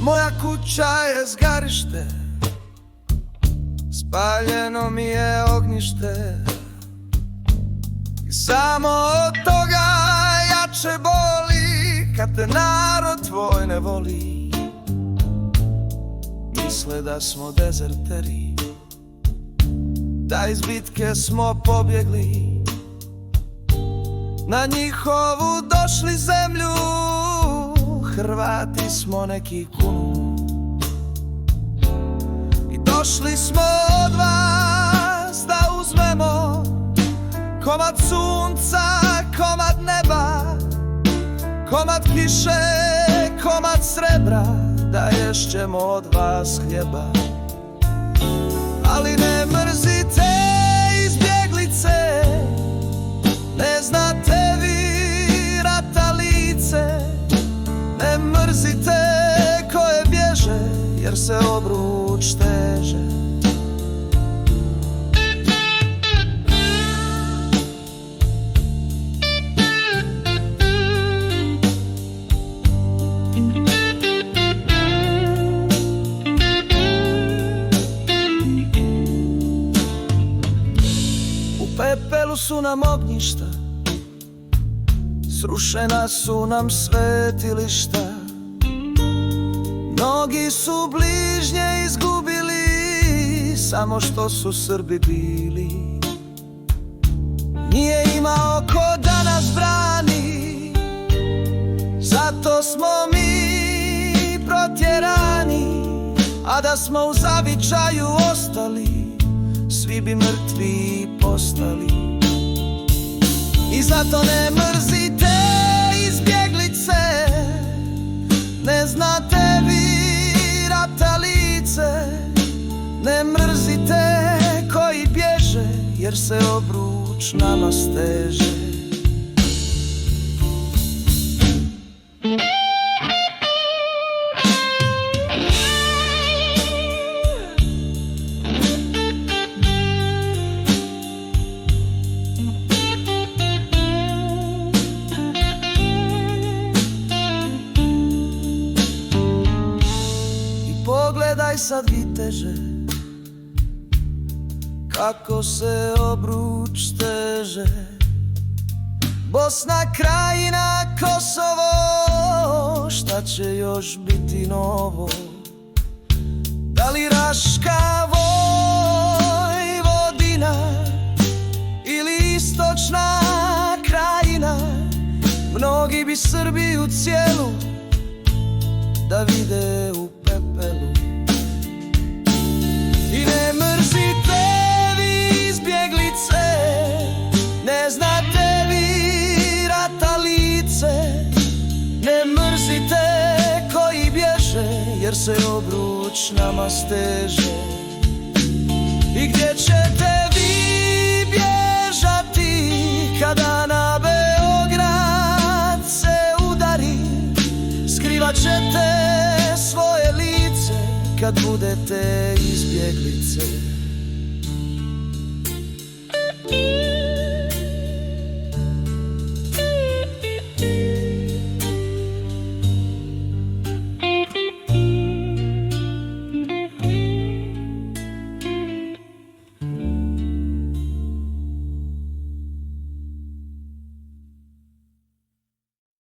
Moja kuća je zgarište, spaljeno mi je ognjište, i samo od toga jače boli kad te narod tvoj ne voli. Misle da smo dezerteri, da iz bitke smo pobjegli, na njihovu došli zemlju. Hrvati smo neki kunu i došli smo od vas da uzmemo komad sunca, komad neba, komad kiše, komad srebra, da ješćemo od vas hljeba. Ali ne mrzite izbjeglice, ne znate vi rata lice. Ne mrzite koje bježe, jer se obruč teže. U pepelu su nam ognjišta, srušena su nam svetilišta. Mnogi su bližnje izgubili, samo što su Srbi bili. Nije imao ko da nas brani, zato smo mi protjerani. A da smo u zavičaju ostali, svi bi mrtvi postali. I zato ne mrzite izbjeglice, ne znate vi rata lice. Ne mrzite koji bježe, jer se obruč nama steže. Pogledaj sad viteže, kako se obruč steže. Bosna, Krajina, Kosovo, šta će još biti novo? Da li Raška, Vojvodina ili Istočna Krajina? Mnogi bi Srbiju cijelu da vide u pepelu. I ne mrzite vi izbjeglice, ne znate vi rata lice. Ne mrzite koji bježe, jer se obruč nama steže. I gdje ćete vi bježati kada na Beograd se udari? Skrivat ćete svoje lice kad budete izbjeglice.